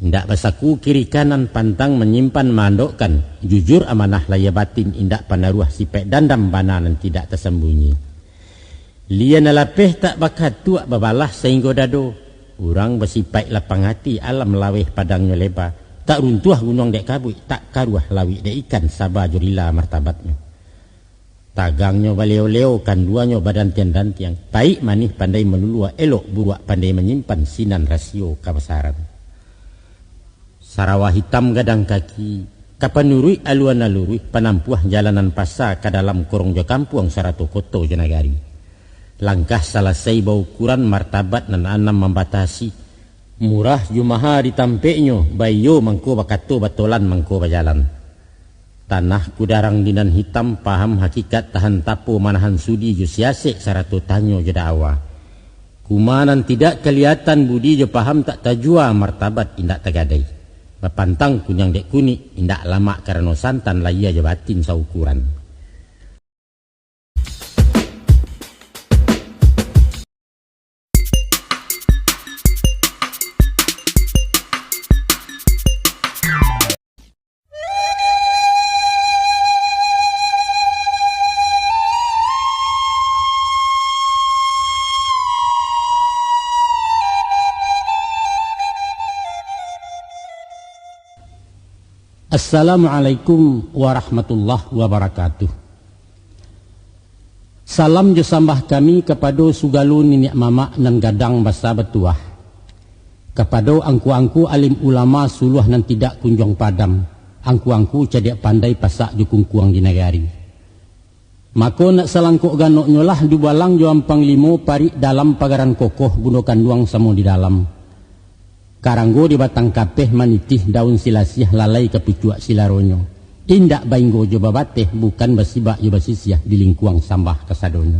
Indak basaku kiri kanan pantang menyimpan mandokkan, jujur amanah laya batin indak panaruah sipek dandam bananan tidak tersembunyi. Lian lapeh tak bakat tuak babalah sehingga dado. Urang bersipek lapang hati alam laweh padangnya lebar. Tak runtuh gunung dek kabui, tak karuah lawi dek ikan sabar jurila martabatnya. Tagangnya baleo-leo kanduannya badan tiang-tiang. Baik manih pandai melulua, elok buruak pandai menyimpan sinan rasio kabesaran. Sarawah hitam gadang kaki, kapanurui aluan alurui penampuah jalanan pasar ke dalam korong jo kampung sarato koto jo nagari. Langkah selesai bau ukuran martabat nan anam membatasi. Murah jumaha ditampeknya, bayo mangko bakato batolan mangko bajalan. Tanah kudarang dinan hitam paham hakikat tahan tapo manahan sudi jo siasek sarato tanyo jo da'awa. Kumanan tidak kelihatan budi jo paham tak tajua martabat indak tagadai. Bapantang kunyang dek kuni indak lama karena santan laya jabatin saukuran. Assalamualaikum warahmatullahi wabarakatuh. Salam jasambah kami kepada sugalu niniak mama nan gadang basa betuah. Kepada angku-angku alim ulama suluh nan tidak kunjung padam. Angku-angku cadiak pandai pasak jukung kuang di negari. Maka nak selangkuk ganok nyolah dubalang jo ampang limo parik dalam pagaran kokoh bunuh kanduang samo di dalam. Karanggo di batang kapeh manitih daun silasiah lalai kepicuak silaronyo. Indak bainggo jo babateh bukan basibak jo basisiah di lingkuang sambah kasadonyo.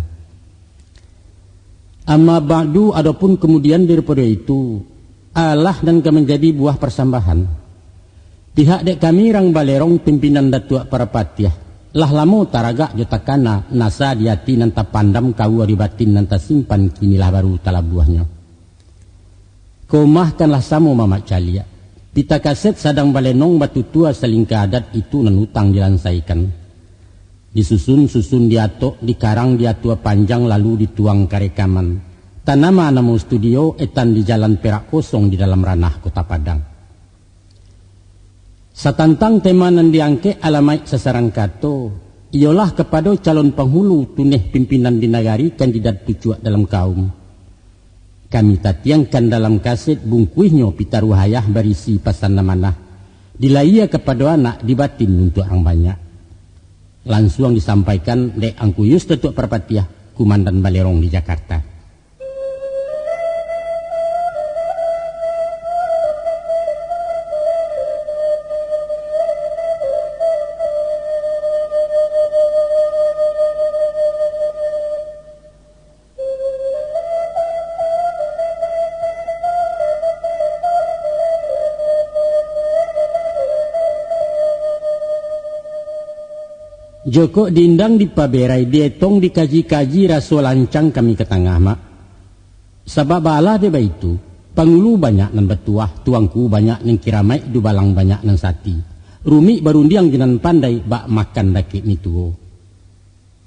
Amma ba'du adapun kemudian daripada itu Allah dan menjadi buah persambahan. Pihak dek kami rang balerong pimpinan datuak para patiah. Lah lamo taragak jo takana nasa diati nanta pandam kau ribatin nanta simpan kinilah baru tala buahnya. Komahkanlah samo mamak calia. Pita kaset sadang balenong batu tua selingkah adat itu nanutang dilansaikan. Disusun-susun diatok, dikarang diatua panjang lalu dituang karekaman. Tanama namo studio etan di jalan Perak Kosong di dalam ranah Kota Padang. Satantang tema nan diangke alamai sasaran kato. Ialah kepada calon penghulu tuneh pimpinan di nagari kandidat pucuak dalam kaum. Kami tatiangkan dalam kaset bungkuihnya pitaruhayah berisi pasan namanah. Dilaiya kepada anak dibatin untuk orang banyak. Langsung disampaikan dek angkuyus tetuk perpatiah Kumandan Balerong di Jakarta. Joko diindang di paberai dietong dikaji-kaji raso lancang kami ke tengah mak. Sebab balah deba itu, pangulu banyak nan betuah, tuangku banyak nan kiramai, dubalang banyak nan sati. Rumi barundiang jinan pandai bak makan dakik mituo.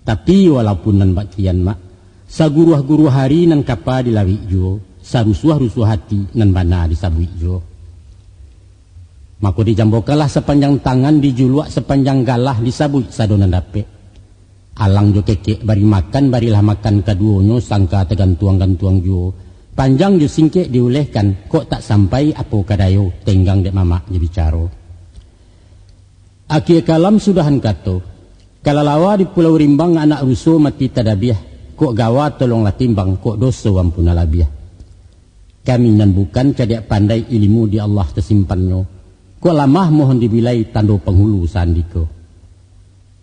Tapi walaupun nan bak kian mak, saguruah-guruah hari nan kapa dilawi jo, sarusuah-rusuah hati nan bana disabui jo. Maka dijambokalah sepanjang tangan dijuluak sepanjang galah disabui sadonan dape. Alang jo kekek bari makan barilah makan kaduonyo sangka tegantuang-gantuang jo. Panjang jo singkek diulehkan kok tak sampai apo kadayo tenggang dek mama je bicaro. Akhir kalam sudahan kato. Kalalawa di Pulau Rimbang anak rusuh mati tadabiah. Kok gawa tolonglah timbang kok doso ampuna labiah. Kami nan bukan cadiak pandai ilmu di Allah tersimpannya. Kok lamah mohon dibilai tando penghulu sandiko.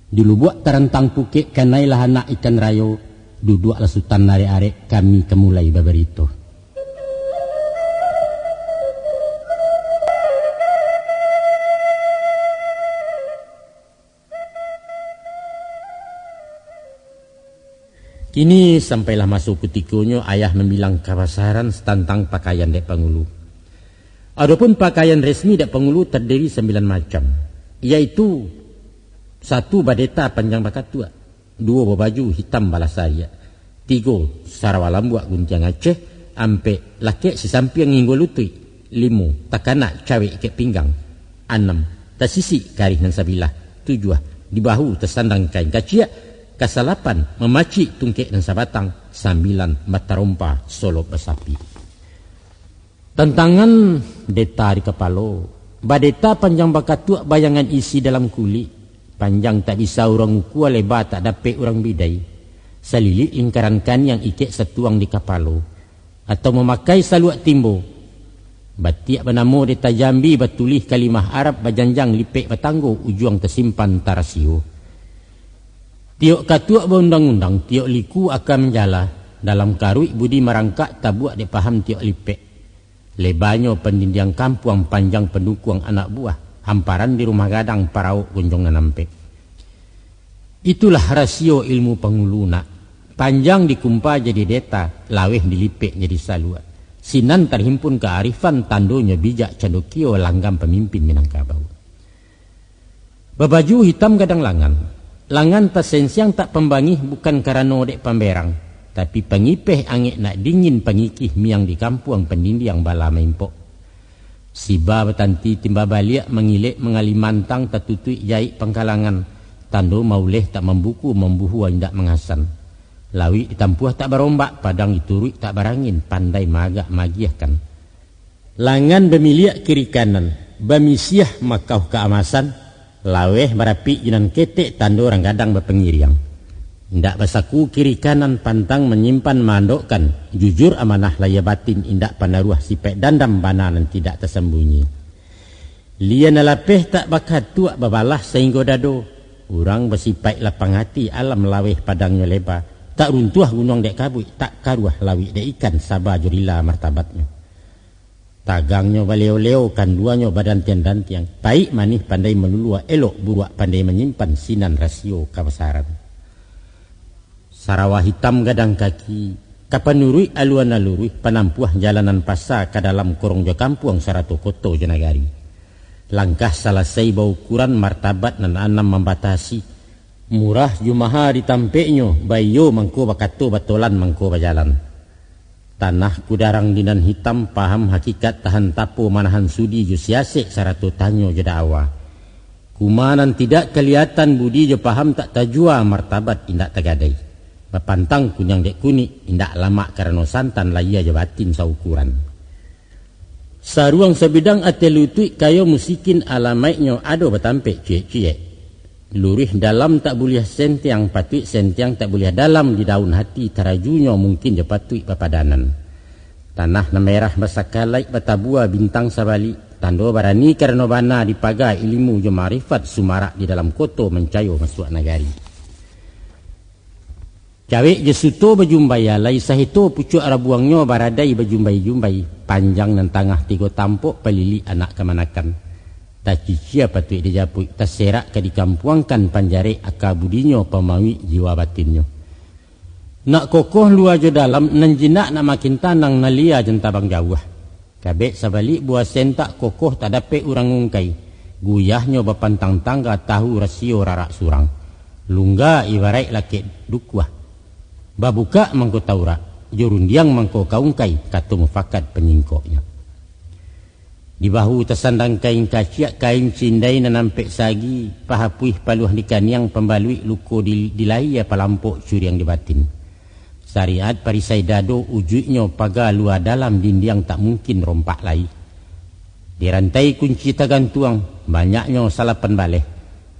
Di lubuk terentang pukek kanailah anak ikan rayo. Duduk lasutan nare-arek kami kemulai babarito. Kini sampailah masuk kutikonya ayah membilang kabasaran setantang pakaian dek pangulu. Adapun pakaian resmi dak pengulu terdiri 9 macam, iaitu 1 badeta panjang bakat tua, 2 berbaju hitam balasaya, 3 sarawalam buat guntiang Aceh, ampe laki sesampiang nginggo lutui, 5 takanak cawek ikat pinggang, 6 tasisi karih nan sabilah, 7 di bahu tersandang kain kaciak, ke-8 memaci tungkek dan sabatang, 9 mata rompa solop besapi. Tantangan deta di kepala, badeta panjang bakat tua bayangan isi dalam kulit, panjang tak bisa orang ukur, lebar tak dapat orang bidai, selilit lingkaran kan yang ikat setuang di kepala, atau memakai saluak timbo, batiak bernama deta Jambi bertulis kalimah Arab bajanjang lipek batanggo ujung tersimpan tarasio. Tiok katuak berundang-undang, tiok liku akan menjala, dalam karui budi merangkak tabuak dia faham tiok lipek. Lebarnya pendinding kampung, panjang pendukung anak buah, hamparan di rumah gadang parauk gunjong nanampek. Itulah rasio ilmu penguluna, panjang dikumpa jadi deta, laweh dilipek jadi salua. Sinan terhimpun kearifan, tandonya bijak candokio langgam pemimpin Minangkabau. Babaju hitam gadang langan tersensiang tak pembangih bukan karena dek pamberang, tapi pengipeh angin nak dingin pengikih miang di kampung pendinding bala maimpok. Siba betanti timba baliak mengilek mengali mantang tertutui jahit pengkalangan, tando mauleh tak membuku membuhu indak mengasan. Lawi ditampuah tak berombak, padang diturui tak berangin, pandai magak magiahkan. Langan bemiliak kiri kanan, bamisiah makau keamasan, laweh berapi jinan ketek tando orang gadang berpengiriang. Indak basaku kiri kanan pantang menyimpan mandokkan, jujur amanah laya batin indak panaruah sipek dandam bananan tidak tersembunyi. Lian alapeh tak bakat tuak babalah sehingga dado, urang bersifat lapang hati alam laweh padangnya lebar, tak runtuh gunung dek kabui, tak karuah lawi dek ikan sabar jurila martabatnya. Tagangnya baleo-leo, kanduannya badan tiang-tiang, baik manih pandai melulua, elok buruak pandai menyimpan sinan rasio kabesaran. Sarawah hitam gadang kaki, kapanurui aluan alurui, penampuah jalanan pasar ke dalam korong jo kampung sarato koto jenagari. Langkah selesai bau ukuran martabat nan anam membatasi, murah jumaha ditampeknya, bayo mangko bakato batolan mangko bajalan. Tanah kudarang dinan hitam paham hakikat tahan tapo manahan sudi jo siasek sarato tanyo jeda awa. Kumanan tidak kelihatan budi jo paham tak tajua martabat indak tagadai. Bapantang kunyang dek kuni indak lama karena santan laya jabatin saukuran. Saruang sebidang ate lutui kayo musikin alamaiknya ado batampek cie-cie. Lurih dalam tak boleh sentiang, patui sentiang tak boleh dalam di daun hati, tarajunya mungkin je patui papadanan. Tanah na merah basakalai batabua bintang sabali, tando barani karena bana dipagai ilmu je marifat sumarak di dalam koto mencayo masuk nagari. Cawek je suto berjumbaya, lai sahito pucuk arabuangnya baradai berjumbai-jumbai, panjang dan tangah 3 tampuk pelili anak kemanakan. Tak cicia patut dijapui, tak serak ke dikampuangkan panjare akabudinya pemawi jiwa batinnya. Nak kokoh luar je dalam, nan jinak nak makin tanang nalia jentabang jauh. Kabek sabalik buah sentak kokoh tak dapat urang ngungkai, guyahnya bapantang tangga tahu rasio rarak surang. Lungga ibarat laki dukwah. Babuka mangko taura, jorundiang mangko kaungkai, kata mufakat penyingkoknya. Di bahu tersandang kain kaciak, kain cindai nampek sagi, pahapuih paluh dikaniang pembalui luko dilai palampok curiang di batin. Syariat parisai dado ujuknya paga luar dalam dindiang tak mungkin rompak lai. Dirantai kunci tagantuang, banyaknya salapan baleh.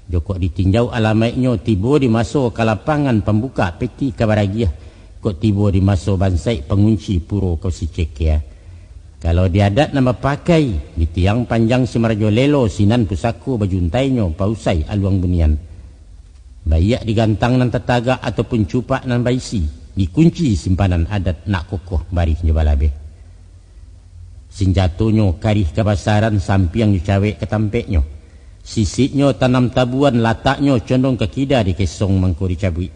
Joko ditinjau alamaiknya tibo di masuk ke lapangan pembuka peti kabaragiah, kok tibo di masuk bansai pengunci puro kau si cekia. Kalau diadat nama pakai di tiang panjang Simarjo lelo sinan pusaku bajuntainya pausai aluang bunian. Bayak digantang nan tetaga ataupun cupak nan baisi, dikunci simpanan adat nak kokoh barih jebalabe. Sinjatunya karih kebasaran sampiang dicawek ketampeknya. Sisiknya tanam tabuan, lataknya condong ke kida di kesong mangko dicabui.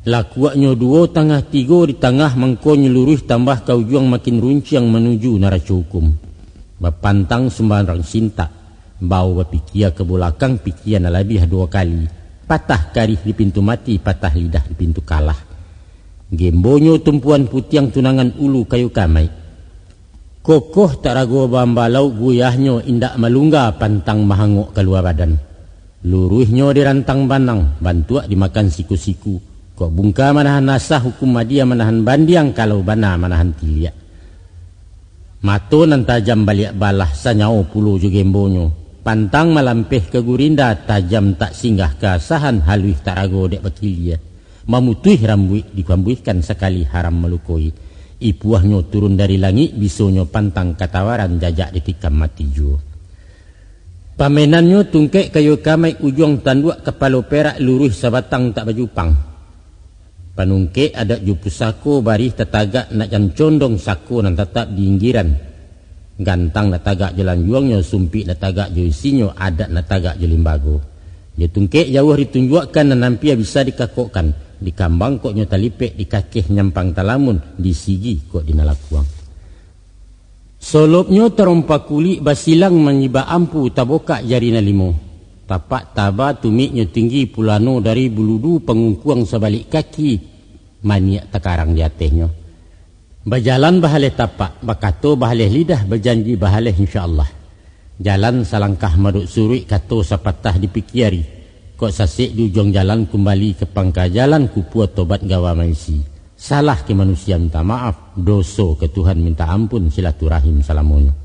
Lakuaknya 2 tangah 3 di tengah mangko nyeluruh tambah kau juang makin runciang menuju naraca hukum. Bapantang sembarang sinta, bau berpikia ke belakang, pikian lebih 2 kali. Patah karih di pintu mati, patah lidah di pintu kalah. Gembonyo tumpuan putiang tunangan ulu kayu kamai. Kokoh tak ragu bambalau guyahnya indak malungga pantang mahangok keluar badan. Luruhnya dirantang banang, bantuak dimakan siku-siku. Kok bungka manahan nasah hukum madia manahan bandiang kalau bana manahan tiliak. Mato nan tajam balik balah sanyau puluh jo gembonyo. Pantang malampeh ke gurinda tajam tak singgah keasahan haluih tak ragu dek bakilia. Mamutuih rambui dikambuihkan sekali haram melukoi. Ipuahnya turun dari langit bisonyo pantang katawaran jajak ditikam mati juo. Pamenannya tungkek kayu kamai ujung tanduk kepala perak luruh sabatang tak bajupang. Panungkek ada jupu sako barih tetagak nak jan condong sako nan tetap diinggiran. Gantang nak tagak jalan juangnya sumpi nak tagak joisinyo adat nak tagak jolimbago. Dia tungkek jauh ditunjukkan dan nampia bisa dikakokkan. Di kambang koknya talipek, di kakeh nyampang talamun, di sigi kok dinalakuang. Solopnya terompak kulit basilang menyiba ampu taboka jari nalimo. Tapak taba tumiknya tinggi pulano dari buludu pengungkuang sebalik kaki. Maniak takarang di atehnya. Berjalan bahaleh tapak, bakato bahaleh lidah, berjanji bahaleh insyaAllah. Jalan salangkah maduk suri kato sapatah dipikiari. Kok sasik di ujung jalan kembali ke pangka jalan kupuat tobat gawa maisi. Salah ke manusia minta maaf, dosa ke Tuhan minta ampun, silaturahim salamunyo.